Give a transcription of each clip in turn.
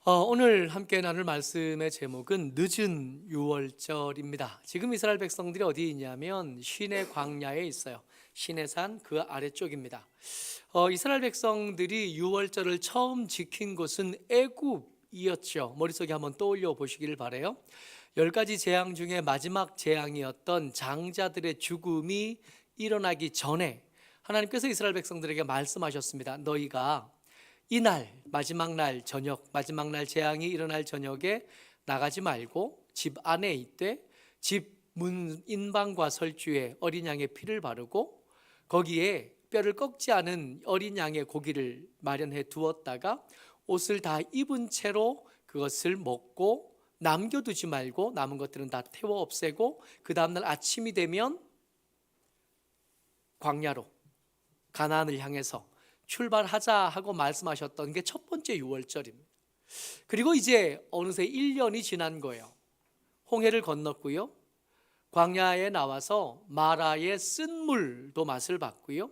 오늘 함께 나눌 말씀의 제목은 늦은 유월절입니다. 지금 이스라엘 백성들이 어디 있냐면 시내 광야에 있어요. 시내산 그 아래쪽입니다. 이스라엘 백성들이 유월절을 처음 지킨 곳은 애굽이었죠. 머릿속에 한번 떠올려 보시기를 바라요. 10가지 재앙 중에 마지막 재앙이었던 장자들의 죽음이 일어나기 전에 하나님께서 이스라엘 백성들에게 말씀하셨습니다. 너희가 이날 마지막 날 저녁, 마지막 날 재앙이 일어날 저녁에 나가지 말고 집 안에 있되 집 문 인방과 설주에 어린 양의 피를 바르고 거기에 뼈를 꺾지 않은 어린 양의 고기를 마련해 두었다가 옷을 다 입은 채로 그것을 먹고 남겨두지 말고 남은 것들은 다 태워 없애고 그 다음날 아침이 되면 광야로 가나안을 향해서 출발하자 하고 말씀하셨던 게 첫 번째 유월절입니다. 그리고 이제 어느새 1년이 지난 거예요. 홍해를 건넜고요. 광야에 나와서 마라의 쓴물도 맛을 봤고요.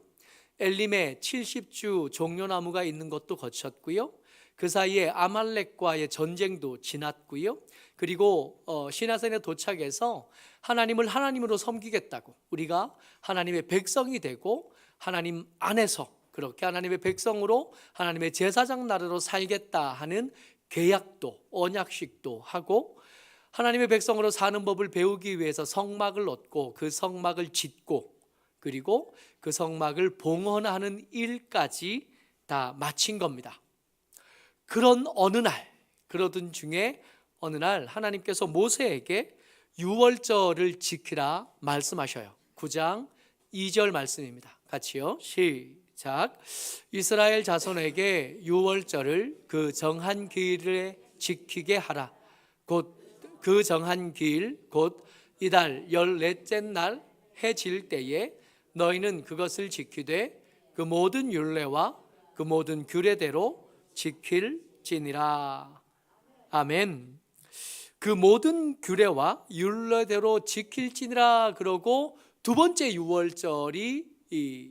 엘림에 70주 종려나무가 있는 것도 거쳤고요. 그 사이에 아말렉과의 전쟁도 지났고요. 그리고 시나산에 도착해서 하나님을 하나님으로 섬기겠다고, 우리가 하나님의 백성이 되고 하나님 안에서 그렇게 하나님의 백성으로 하나님의 제사장 나라로 살겠다 하는 계약도 언약식도 하고 하나님의 백성으로 사는 법을 배우기 위해서 성막을 얻고 그 성막을 짓고 그리고 그 성막을 봉헌하는 일까지 다 마친 겁니다. 그러던 중에 어느 날 하나님께서 모세에게 유월절을 지키라 말씀하셔요. 9장 2절 말씀입니다. 같이요. 시작. 이스라엘 자손에게 유월절을 그 정한 기일에 지키게 하라. 곧 그 정한 기일 곧 이달 14째 날 해 질 때에 너희는 그것을 지키되 그 모든 율례와 그 모든 규례대로 지킬지니라. 아멘. 그 모든 규례와 율례대로 지킬지니라 그러고 두 번째 유월절이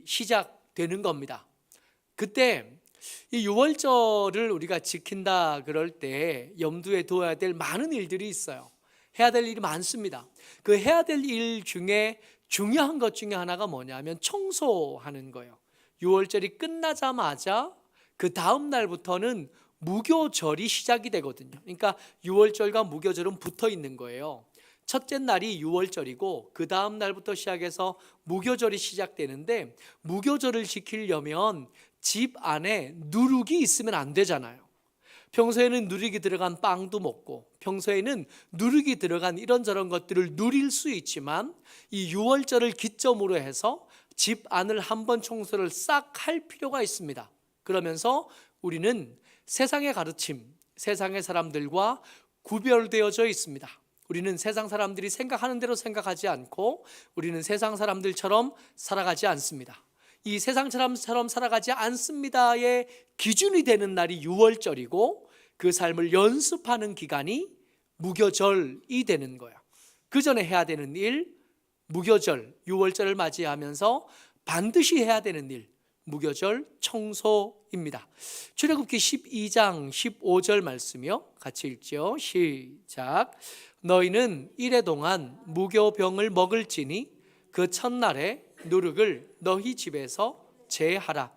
시작되는 겁니다. 그때 이 유월절을 우리가 지킨다 그럴 때 염두에 둬야 될 많은 일들이 있어요. 해야 될 일이 많습니다. 그 해야 될 일 중에 중요한 것 중에 하나가 뭐냐면 청소하는 거예요. 유월절이 끝나자마자 그 다음 날부터는 무교절이 시작이 되거든요. 그러니까 유월절과 무교절은 붙어 있는 거예요. 첫째 날이 유월절이고 그 다음 날부터 시작해서 무교절이 시작되는데 무교절을 지키려면 집 안에 누룩이 있으면 안 되잖아요. 평소에는 누룩이 들어간 빵도 먹고 평소에는 누룩이 들어간 이런저런 것들을 누릴 수 있지만 이 유월절을 기점으로 해서 집 안을 한번 청소를 싹 할 필요가 있습니다. 그러면서 우리는 세상의 가르침, 세상의 사람들과 구별되어져 있습니다. 우리는 세상 사람들이 생각하는 대로 생각하지 않고 우리는 세상 사람들처럼 살아가지 않습니다. 이 세상 사람처럼 살아가지 않습니다의 기준이 되는 날이 유월절이고 그 삶을 연습하는 기간이 무교절이 되는 거예요. 그 전에 해야 되는 일, 무교절, 유월절을 맞이하면서 반드시 해야 되는 일, 무교절 청소입니다. 출애굽기 12장 15절 말씀이요. 같이 읽죠. 시작. 너희는 이래 동안 무교병을 먹을지니 그 첫날에 누룩을 너희 집에서 제하라.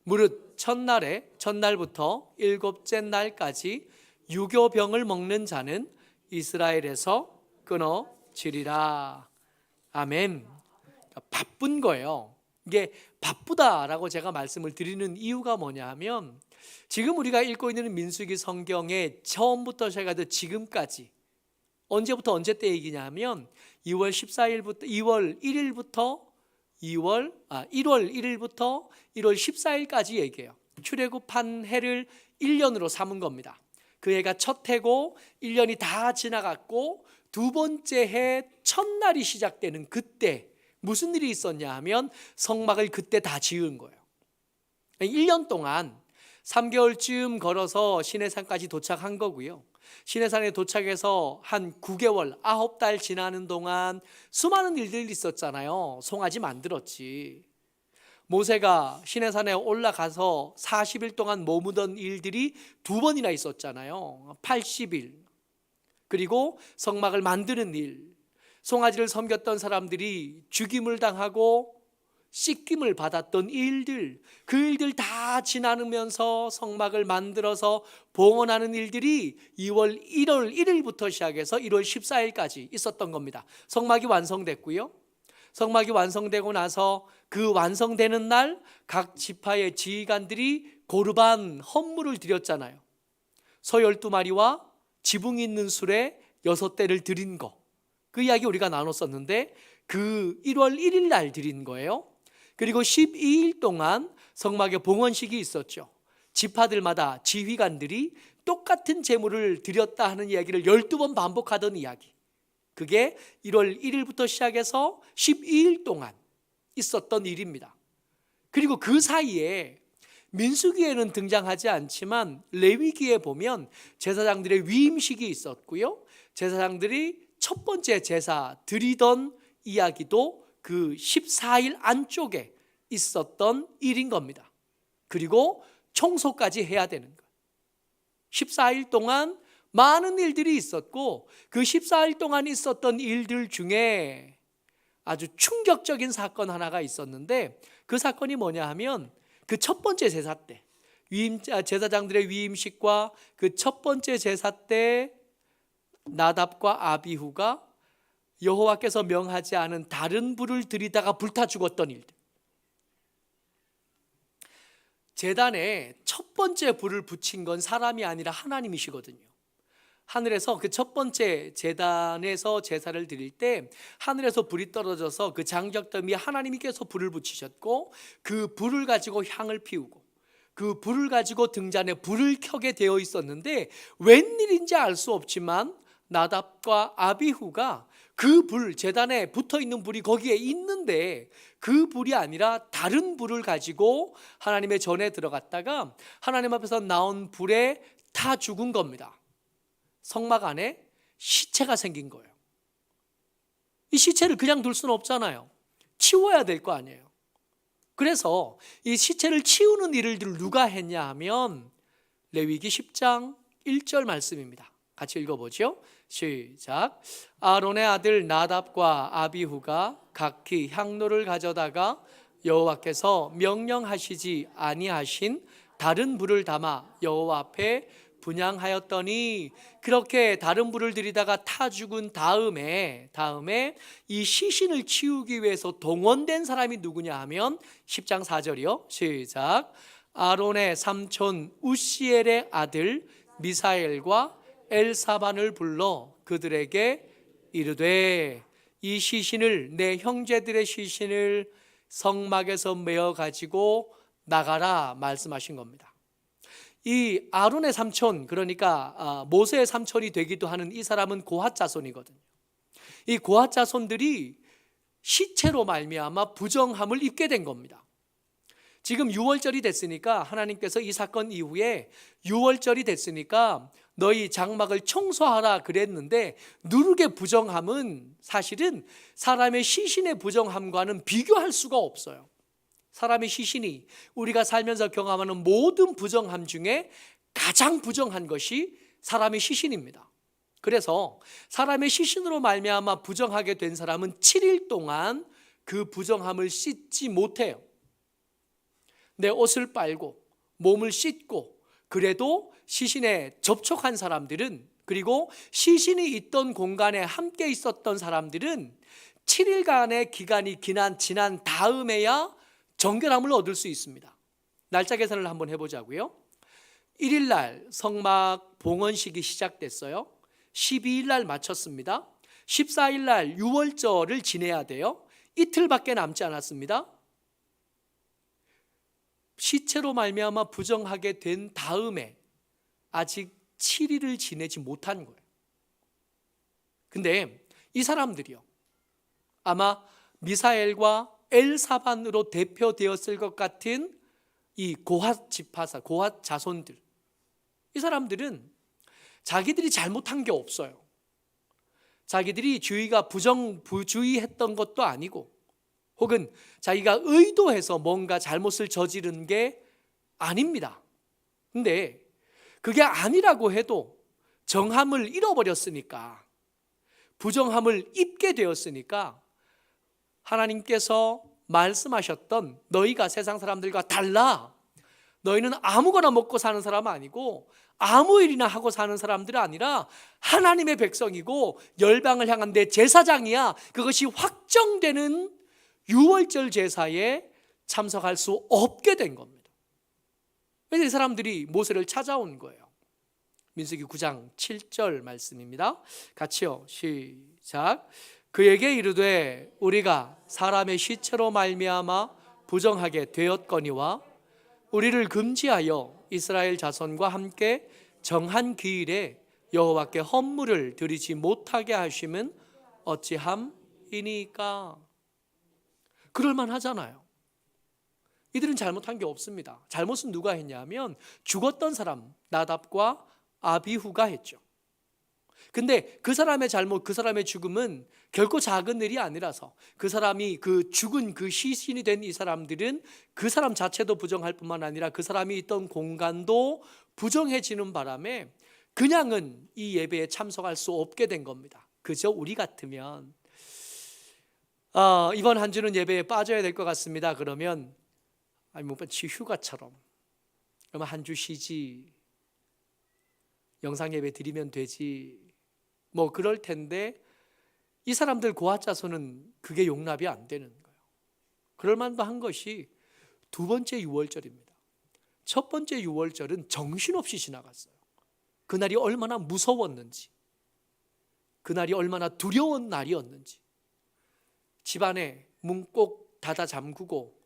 무릇 첫날부터 7째 날까지 유교병을 먹는 자는 이스라엘에서 끊어지리라. 아멘. 바쁜 거예요. 이게 바쁘다라고 제가 말씀을 드리는 이유가 뭐냐 하면 지금 우리가 읽고 있는 민수기 성경의 처음부터 시작해서 지금까지 언제부터 언제 때 얘기냐 하면 2월 1일부터 1월 14일까지 얘기해요. 출애굽한 해를 1년으로 삼은 겁니다. 그 해가 첫 해고 1년이 다 지나갔고 두 번째 해 첫날이 시작되는 그때 무슨 일이 있었냐 하면 성막을 그때 다 지은 거예요. 1년 동안 3개월쯤 걸어서 시내산까지 도착한 거고요. 시내산에 도착해서 한 9개월, 9달 지나는 동안 수많은 일들이 있었잖아요. 송아지 만들었지. 모세가 시내산에 올라가서 40일 동안 머무던 일들이 두 번이나 있었잖아요. 80일, 그리고 성막을 만드는 일, 송아지를 섬겼던 사람들이 죽임을 당하고 씻김을 받았던 일들, 그 일들 다 지나면서 성막을 만들어서 봉헌하는 일들이 2월 1월 1일부터 시작해서 1월 14일까지 있었던 겁니다. 성막이 완성됐고요. 성막이 완성되고 나서 그 완성되는 날 각 지파의 지휘관들이 고르반 헌물을 드렸잖아요. 소 12마리와 지붕 있는 수레 6대를 드린 거, 그 이야기 우리가 나눴었는데 그 1월 1일 날 드린 거예요. 그리고 12일 동안 성막의 봉헌식이 있었죠. 지파들마다 지휘관들이 똑같은 제물을 드렸다 하는 이야기를 12번 반복하던 이야기, 그게 1월 1일부터 시작해서 12일 동안 있었던 일입니다. 그리고 그 사이에 민수기에는 등장하지 않지만 레위기에 보면 제사장들의 위임식이 있었고요, 제사장들이 첫 번째 제사 드리던 이야기도 그 14일 안쪽에 있었던 일인 겁니다. 그리고 청소까지 해야 되는 거예요. 14일 동안 많은 일들이 있었고, 그 14일 동안 있었던 일들 중에 아주 충격적인 사건 하나가 있었는데, 그 사건이 뭐냐 하면 그 첫 번째 제사 때 제사장들의 위임식과 그 첫 번째 제사 때 나답과 아비후가 여호와께서 명하지 않은 다른 불을 들이다가 불타 죽었던 일들. 제단에 첫 번째 불을 붙인 건 사람이 아니라 하나님이시거든요. 하늘에서 그 첫 번째 제단에서 제사를 드릴 때 하늘에서 불이 떨어져서 그 장작더미 하나님께서 불을 붙이셨고, 그 불을 가지고 향을 피우고 그 불을 가지고 등잔에 불을 켜게 되어 있었는데, 웬일인지 알 수 없지만 나답과 아비후가 그 불, 제단에 붙어 있는 불이 거기에 있는데 그 불이 아니라 다른 불을 가지고 하나님의 전에 들어갔다가 하나님 앞에서 나온 불에 타 죽은 겁니다. 성막 안에 시체가 생긴 거예요. 이 시체를 그냥 둘 수는 없잖아요. 치워야 될 거 아니에요. 그래서 이 시체를 치우는 일을 누가 했냐 하면 레위기 10장 1절 말씀입니다. 같이 읽어보죠. 시작. 아론의 아들 나답과 아비후가 각기 향로를 가져다가 여호와께서 명령하시지 아니하신 다른 불을 담아 여호와 앞에 분향하였더니, 그렇게 다른 불을 들이다가 타 죽은 다음에 이 시신을 치우기 위해서 동원된 사람이 누구냐 하면 10장 4절이요. 시작. 아론의 삼촌 우시엘의 아들 미사엘과 엘사반을 불러 그들에게 이르되, 이 시신을, 내 형제들의 시신을 성막에서 메어 가지고 나가라 말씀하신 겁니다. 이 아론의 삼촌, 그러니까 모세의 삼촌이 되기도 하는 이 사람은 고핫 자손이거든요. 이 고핫 자손들이 시체로 말미암아 부정함을 입게 된 겁니다. 지금 6월절이 됐으니까 하나님께서 이 사건 이후에 6월절이 됐으니까 너희 장막을 청소하라 그랬는데, 누룩의 부정함은 사실은 사람의 시신의 부정함과는 비교할 수가 없어요. 사람의 시신이 우리가 살면서 경험하는 모든 부정함 중에 가장 부정한 것이 사람의 시신입니다. 그래서 사람의 시신으로 말미암아 부정하게 된 사람은 7일 동안 그 부정함을 씻지 못해요. 내 옷을 빨고 몸을 씻고, 그래도 시신에 접촉한 사람들은, 그리고 시신이 있던 공간에 함께 있었던 사람들은 7일간의 기간이 지난 다음에야 정결함을 얻을 수 있습니다. 날짜 계산을 한번 해보자고요. 1일 날 성막 봉헌식이 시작됐어요. 12일 날 마쳤습니다. 14일 날 6월절을 지내야 돼요. 이틀밖에 남지 않았습니다. 시체로 말미암아 부정하게 된 다음에 아직 7일을 지내지 못한 거예요. 근데 이 사람들이요, 아마 미사엘과 엘사반으로 대표되었을 것 같은 이 고핫 지파사, 고핫 자손들, 이 사람들은 자기들이 잘못한 게 없어요. 자기들이 주의가 부주의했던 것도 아니고, 혹은 자기가 의도해서 뭔가 잘못을 저지른 게 아닙니다. 근데 그게 아니라고 해도 정함을 잃어버렸으니까, 부정함을 입게 되었으니까 하나님께서 말씀하셨던 너희가 세상 사람들과 달라, 너희는 아무거나 먹고 사는 사람 아니고 아무 일이나 하고 사는 사람들이 아니라 하나님의 백성이고 열방을 향한 내 제사장이야, 그것이 확정되는 유월절 제사에 참석할 수 없게 된 겁니다. 그래서 이 사람들이 모세를 찾아온 거예요. 민수기 9장 7절 말씀입니다. 같이요, 시작. 그에게 이르되 우리가 사람의 시체로 말미암아 부정하게 되었거니와 우리를 금지하여 이스라엘 자손과 함께 정한 기일에 여호와께 헌물을 드리지 못하게 하심은 어찌함이니까. 그럴만 하잖아요. 이들은 잘못한 게 없습니다. 잘못은 누가 했냐면 죽었던 사람 나답과 아비후가 했죠. 근데 그 사람의 잘못, 그 사람의 죽음은 결코 작은 일이 아니라서 그 사람이 그 죽은 그 시신이 된 이 사람들은 그 사람 자체도 부정할 뿐만 아니라 그 사람이 있던 공간도 부정해지는 바람에 그냥은 이 예배에 참석할 수 없게 된 겁니다. 그저 우리 같으면 이번 한 주는 예배에 빠져야 될 것 같습니다. 그러면 마치 휴가처럼 그러면 한 주 쉬지, 영상 예배 드리면 되지, 뭐 그럴 텐데 이 사람들 고아자손은 그게 용납이 안 되는 거예요. 그럴 만도 한 것이 두 번째 유월절입니다. 첫 번째 유월절은 정신없이 지나갔어요. 그날이 얼마나 무서웠는지, 그날이 얼마나 두려운 날이었는지, 집안에 문 꼭 닫아 잠그고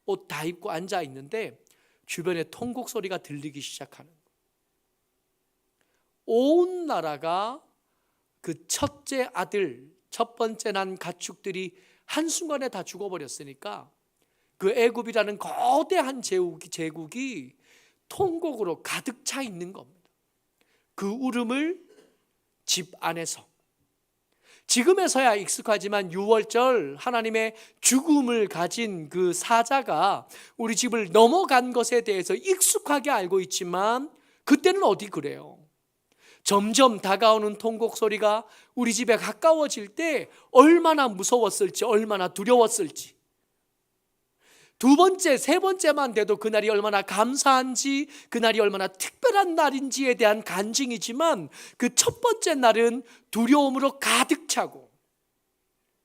옷 다 입고 앉아 있는데 주변에 통곡 소리가 들리기 시작하는 거예요. 온 나라가 그 첫째 아들, 첫 번째 난 가축들이 한순간에 다 죽어버렸으니까 그 애굽이라는 거대한 제국이 통곡으로 가득 차 있는 겁니다. 그 울음을 집 안에서, 지금에서야 익숙하지만 유월절 하나님의 죽음을 가진 그 사자가 우리 집을 넘어간 것에 대해서 익숙하게 알고 있지만 그때는 어디 그래요. 점점 다가오는 통곡 소리가 우리 집에 가까워질 때 얼마나 무서웠을지, 얼마나 두려웠을지, 두 번째, 세 번째만 돼도 그날이 얼마나 감사한지, 그날이 얼마나 특별한 날인지에 대한 간증이지만 그 첫 번째 날은 두려움으로 가득 차고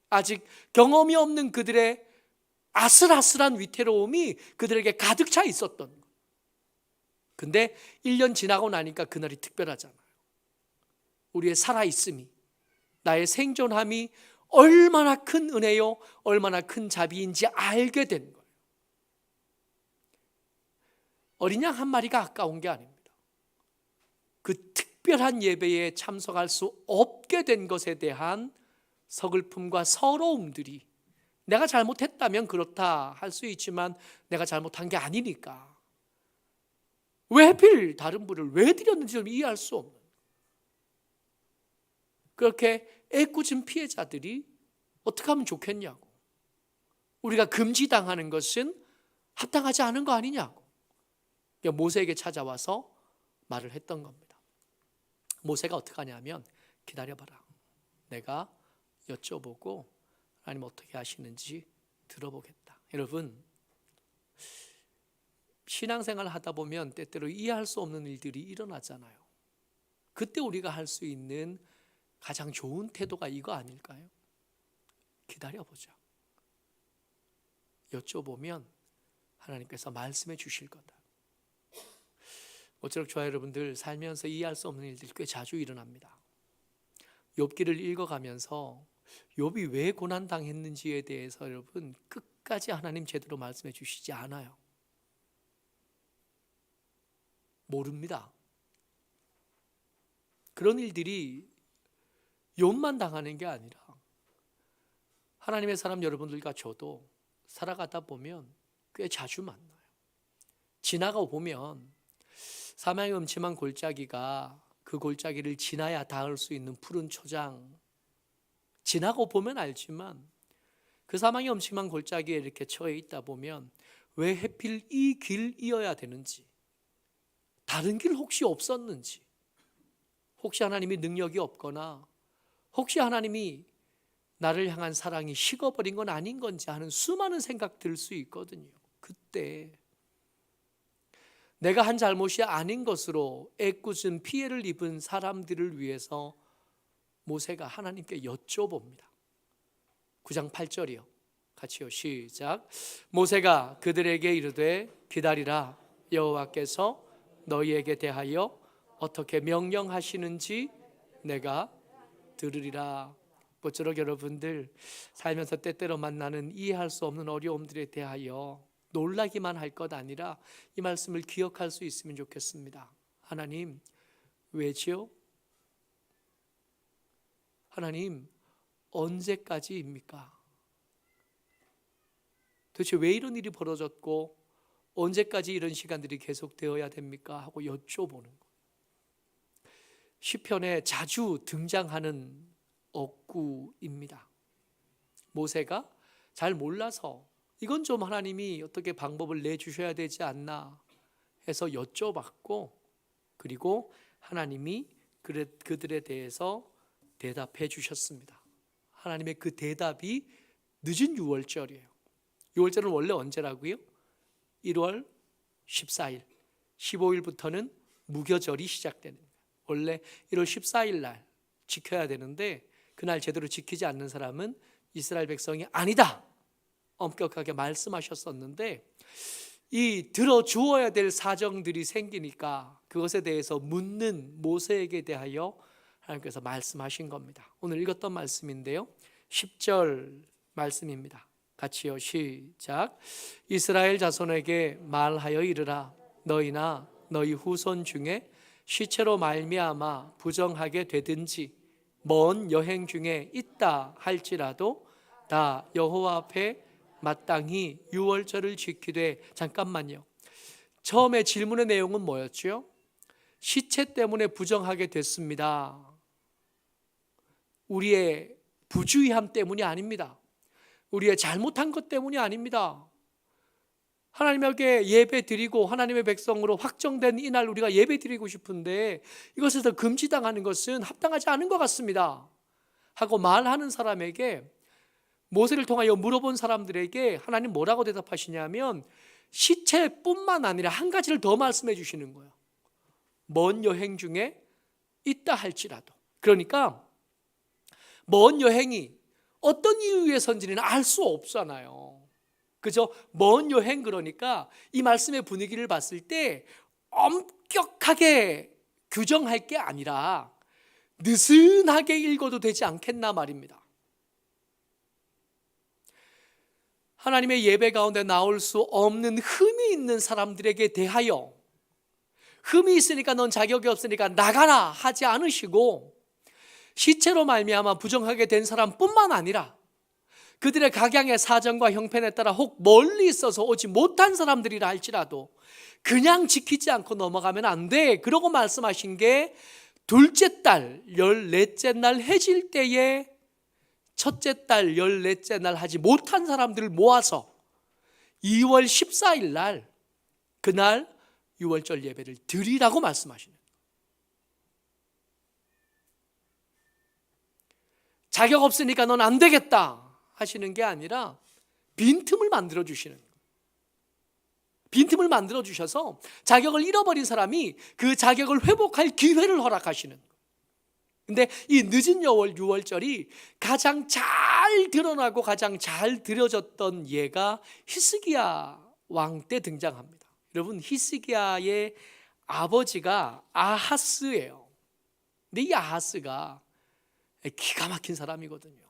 아직 경험이 없는 그들의 아슬아슬한 위태로움이 그들에게 가득 차 있었던 거예요. 근데 1년 지나고 나니까 그날이 특별하잖아요. 우리의 살아있음이, 나의 생존함이 얼마나 큰 은혜요, 얼마나 큰 자비인지 알게 된 거예요. 어린 양 한 마리가 아까운 게 아닙니다. 그 특별한 예배에 참석할 수 없게 된 것에 대한 서글픔과 서러움들이, 내가 잘못했다면 그렇다 할 수 있지만 내가 잘못한 게 아니니까 왜 하필 다른 분을 왜 드렸는지 좀 이해할 수 없는, 그렇게 애꿎은 피해자들이 어떻게 하면 좋겠냐고, 우리가 금지당하는 것은 합당하지 않은 거 아니냐고 모세에게 찾아와서 말을 했던 겁니다. 모세가 어떻게 하냐면, 기다려봐라, 내가 여쭤보고 하나님 어떻게 하시는지 들어보겠다. 여러분, 신앙생활 하다 보면 때때로 이해할 수 없는 일들이 일어나잖아요. 그때 우리가 할 수 있는 가장 좋은 태도가 이거 아닐까요? 기다려보자. 여쭤보면 하나님께서 말씀해 주실 거다. 모쪼록 저와 여러분들 살면서 이해할 수 없는 일들이 꽤 자주 일어납니다. 욥기를 읽어가면서 욥이 왜 고난당했는지에 대해서 여러분 끝까지 하나님 제대로 말씀해 주시지 않아요. 모릅니다. 그런 일들이 욥만 당하는 게 아니라 하나님의 사람 여러분들과 저도 살아가다 보면 꽤 자주 만나요. 지나가 보면 사망의 음침한 골짜기가 그 골짜기를 지나야 닿을 수 있는 푸른 초장, 지나고 보면 알지만 그 사망의 엄침한 골짜기에 이렇게 처해 있다 보면 왜 하필 이 길이어야 되는지, 다른 길 혹시 없었는지, 혹시 하나님이 능력이 없거나 혹시 하나님이 나를 향한 사랑이 식어버린 건 아닌 건지 하는 수많은 생각 들 수 있거든요. 그때 내가 한 잘못이 아닌 것으로 애꿎은 피해를 입은 사람들을 위해서 모세가 하나님께 여쭤봅니다. 9장 8절이요. 같이요. 시작. 모세가 그들에게 이르되 기다리라. 여호와께서 너희에게 대하여 어떻게 명령하시는지 내가 들으리라. 모쪼록 여러분들 살면서 때때로 만나는 이해할 수 없는 어려움들에 대하여 놀라기만 할 것 아니라 이 말씀을 기억할 수 있으면 좋겠습니다. 하나님, 왜지요? 하나님, 언제까지입니까? 도대체 왜 이런 일이 벌어졌고 언제까지 이런 시간들이 계속되어야 됩니까? 하고 여쭤보는 것. 시편에 자주 등장하는 억구입니다. 모세가 잘 몰라서 이건 좀 하나님이 어떻게 방법을 내주셔야 되지 않나 해서 여쭤봤고, 그리고 하나님이 그들에 대해서 대답해 주셨습니다. 하나님의 그 대답이 늦은 6월절이에요. 6월절은 원래 언제라고요? 1월 14일, 15일부터는 무교절이 시작되는 거예요. 원래 1월 14일 날 지켜야 되는데 그날 제대로 지키지 않는 사람은 이스라엘 백성이 아니다, 엄격하게 말씀하셨었는데, 이 들어주어야 될 사정들이 생기니까 그것에 대해서 묻는 모세에게 대하여 하나님께서 말씀하신 겁니다. 오늘 읽었던 말씀인데요, 10절 말씀입니다. 같이요. 시작. 이스라엘 자손에게 말하여 이르라. 너희나 너희 후손 중에 시체로 말미암아 부정하게 되든지 먼 여행 중에 있다 할지라도 다 여호와 앞에 마땅히 유월절을 지키되. 잠깐만요. 처음에 질문의 내용은 뭐였죠? 시체 때문에 부정하게 됐습니다. 우리의 부주의함 때문이 아닙니다. 우리의 잘못한 것 때문이 아닙니다. 하나님에게 예배 드리고 하나님의 백성으로 확정된 이날 우리가 예배 드리고 싶은데 이것에서 금지당하는 것은 합당하지 않은 것 같습니다 하고 말하는 사람에게, 모세를 통하여 물어본 사람들에게 하나님 뭐라고 대답하시냐면 시체뿐만 아니라 한 가지를 더 말씀해 주시는 거예요. 먼 여행 중에 있다 할지라도. 그러니까 먼 여행이 어떤 이유에선지는 알 수 없잖아요. 그죠? 먼 여행, 그러니까 이 말씀의 분위기를 봤을 때 엄격하게 규정할 게 아니라 느슨하게 읽어도 되지 않겠나 말입니다. 하나님의 예배 가운데 나올 수 없는 흠이 있는 사람들에게 대하여 흠이 있으니까 넌 자격이 없으니까 나가라 하지 않으시고, 시체로 말미암아 부정하게 된 사람뿐만 아니라 그들의 각양의 사정과 형편에 따라 혹 멀리 있어서 오지 못한 사람들이라 할지라도 그냥 지키지 않고 넘어가면 안 돼. 그러고 말씀하신 게 둘째 달 14째 날 해질 때에 첫째 달 14째 날 하지 못한 사람들을 모아서 2월 14일 날 그날 6월절 예배를 드리라고 말씀하시는 거예요. 자격 없으니까 넌 안 되겠다 하시는 게 아니라 빈틈을 만들어 주시는 거예요. 빈틈을 만들어 주셔서 자격을 잃어버린 사람이 그 자격을 회복할 기회를 허락하시는 거예요. 근데 이 늦은 6월절이 가장 잘 드러나고 가장 잘 드려졌던 예가 히스기야 왕 때 등장합니다. 여러분, 히스기야의 아버지가 아하스예요. 근데 이 아하스가 기가 막힌 사람이거든요.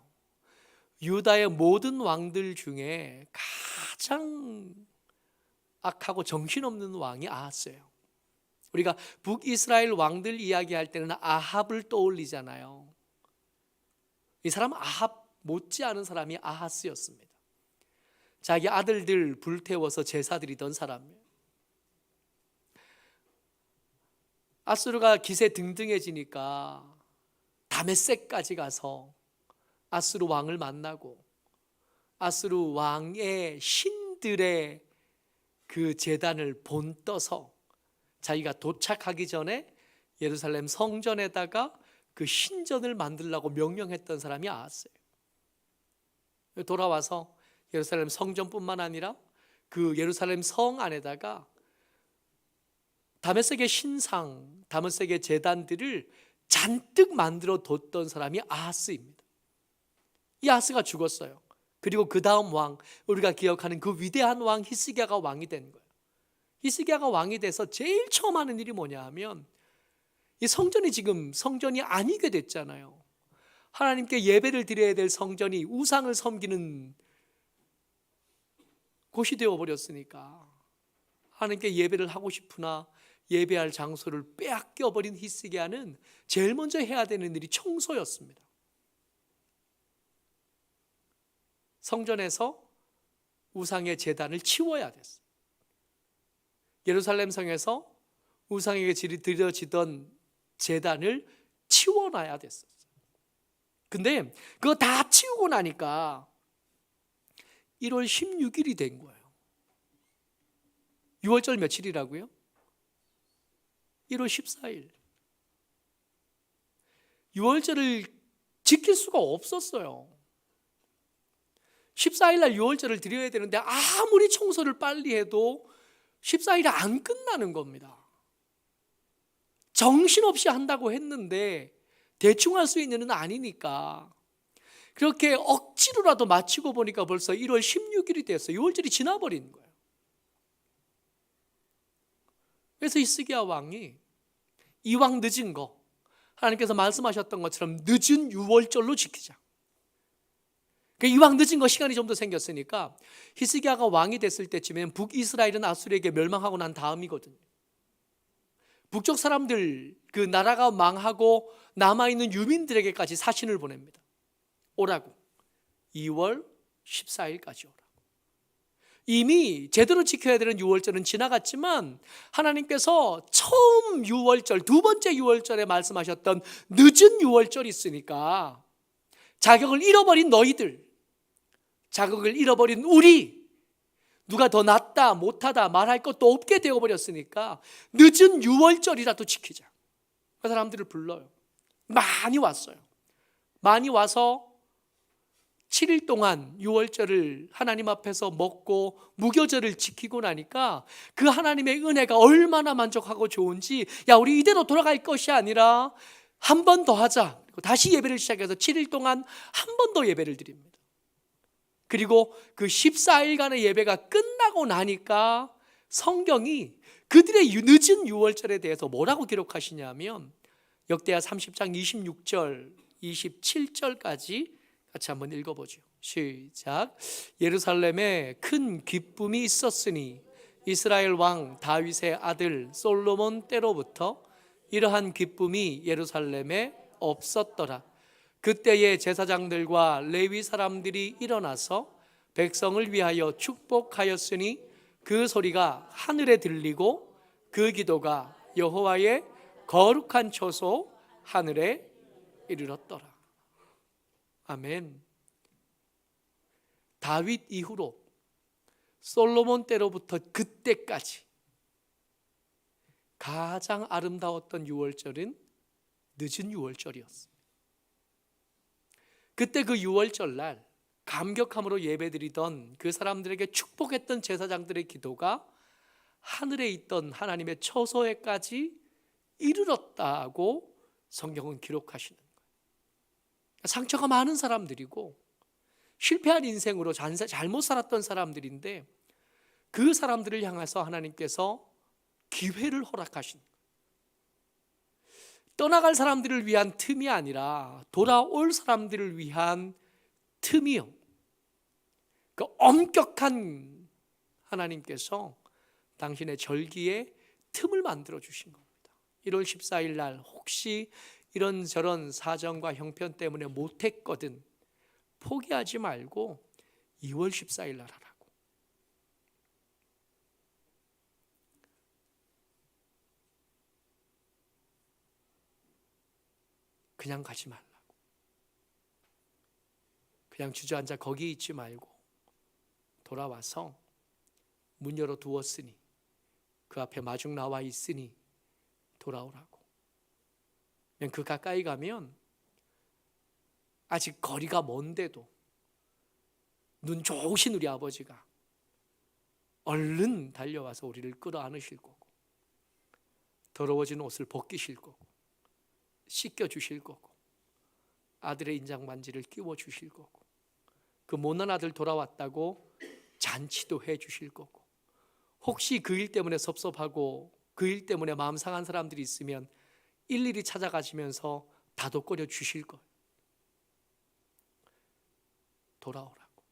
유다의 모든 왕들 중에 가장 악하고 정신없는 왕이 아하스예요. 우리가 북이스라엘 왕들 이야기할 때는 아합을 떠올리잖아요. 이 사람은 아합 못지않은 사람이 아하스였습니다. 자기 아들들 불태워서 제사 드리던 사람이에요. 아수르가 기세 등등해지니까 다메섹까지 가서 아수르 왕을 만나고 아수르 왕의 신들의 그 제단을 본떠서 자기가 도착하기 전에 예루살렘 성전에다가 그 신전을 만들라고 명령했던 사람이 아하스예요. 돌아와서 예루살렘 성전뿐만 아니라 그 예루살렘 성 안에다가 다메섹의 신상, 다메섹의 제단들을 잔뜩 만들어 뒀던 사람이 아하스입니다. 이 아하스가 죽었어요. 그리고 그 다음 왕, 우리가 기억하는 그 위대한 왕 히스기야가 왕이 된 거예요. 히스기야가 왕이 돼서 제일 처음 하는 일이 뭐냐 하면, 이 성전이 지금 성전이 아니게 됐잖아요. 하나님께 예배를 드려야 될 성전이 우상을 섬기는 곳이 되어버렸으니까 하나님께 예배를 하고 싶으나 예배할 장소를 빼앗겨버린 히스기야는 제일 먼저 해야 되는 일이 청소였습니다. 성전에서 우상의 제단을 치워야 됐어요. 예루살렘 성에서 우상에게 드려지던 제단을 치워놔야 됐었어요. 근데 그거 다 치우고 나니까 1월 16일이 된 거예요. 6월절 며칠이라고요? 1월 14일. 6월절을 지킬 수가 없었어요. 14일 날 6월절을 드려야 되는데 아무리 청소를 빨리 해도 14일이 안 끝나는 겁니다. 정신없이 한다고 했는데 대충 할 수 있는 일은 아니니까 그렇게 억지로라도 마치고 보니까 벌써 1월 16일이 됐어요. 6월절이 지나버린 거예요. 그래서 히스기야 왕이 이왕 늦은 거, 하나님께서 말씀하셨던 것처럼 늦은 6월절로 지키자. 이왕 늦은 거 시간이 좀 더 생겼으니까 히스기야가 왕이 됐을 때쯤엔 북이스라엘은 아수르에게 멸망하고 난 다음이거든요. 북쪽 사람들, 그 나라가 망하고 남아있는 유민들에게까지 사신을 보냅니다. 오라고. 2월 14일까지 오라고. 이미 제대로 지켜야 되는 6월절은 지나갔지만 하나님께서 처음 6월절, 두 번째 6월절에 말씀하셨던 늦은 6월절이 있으니까 자격을 잃어버린 너희들, 자격을 잃어버린 우리, 누가 더 낫다 못하다 말할 것도 없게 되어버렸으니까 늦은 6월절이라도 지키자. 그 사람들을 불러요. 많이 왔어요. 많이 와서 7일 동안 6월절을 하나님 앞에서 먹고 무교절을 지키고 나니까 그 하나님의 은혜가 얼마나 만족하고 좋은지, 야 우리 이대로 돌아갈 것이 아니라 한 번 더 하자. 그리고 다시 예배를 시작해서 7일 동안 한 번 더 예배를 드립니다. 그리고 그 14일간의 예배가 끝나고 나니까 성경이 그들의 늦은 6월절에 대해서 뭐라고 기록하시냐면 역대하 30장 26절 27절까지 같이 한번 읽어보죠. 시작. 예루살렘에 큰 기쁨이 있었으니 이스라엘 왕 다윗의 아들 솔로몬 때로부터 이러한 기쁨이 예루살렘에 없었더라. 그때의 제사장들과 레위 사람들이 일어나서 백성을 위하여 축복하였으니 그 소리가 하늘에 들리고 그 기도가 여호와의 거룩한 처소 하늘에 이르렀더라. 아멘. 다윗 이후로 솔로몬 때로부터 그때까지 가장 아름다웠던 6월절은 늦은 6월절이었습니다. 그때 그 6월절 날 감격함으로 예배드리던 그 사람들에게 축복했던 제사장들의 기도가 하늘에 있던 하나님의 처소에까지 이르렀다고 성경은 기록하시는 거예요. 상처가 많은 사람들이고 실패한 인생으로 잘못 살았던 사람들인데 그 사람들을 향해서 하나님께서 기회를 허락하신 거예요. 떠나갈 사람들을 위한 틈이 아니라 돌아올 사람들을 위한 틈이요. 그 엄격한 하나님께서 당신의 절기에 틈을 만들어 주신 겁니다. 1월 14일 날 혹시 이런저런 사정과 형편 때문에 못했거든 포기하지 말고 2월 14일 날 하라고. 그냥 가지 말라고. 그냥 주저앉아 거기 있지 말고 돌아와서 문 열어 두었으니 그 앞에 마중 나와 있으니 돌아오라고. 그 가까이 가면 아직 거리가 먼데도 눈 좋으신 우리 아버지가 얼른 달려와서 우리를 끌어안으실 거고, 더러워진 옷을 벗기실 거고, 씻겨주실 거고, 아들의 인장 반지를 끼워주실 거고, 그 못난 아들 돌아왔다고 잔치도 해주실 거고, 혹시 그 일 때문에 섭섭하고 그 일 때문에 마음 상한 사람들이 있으면 일일이 찾아가시면서 다독거려 주실 거예요. 돌아오라고.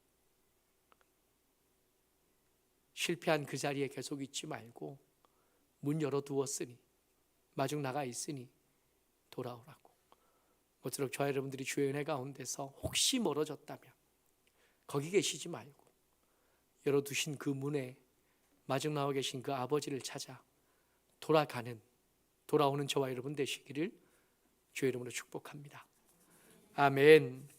실패한 그 자리에 계속 있지 말고 문 열어두었으니, 마중 나가 있으니 돌아오라고. 모쪼록 저와 여러분들이 주의 은혜 가운데서 혹시 멀어졌다면 거기 계시지 말고 열어두신 그 문에 마중 나와 계신 그 아버지를 찾아 돌아오는 저와 여러분 되시기를 주의 이름으로 축복합니다. 아멘.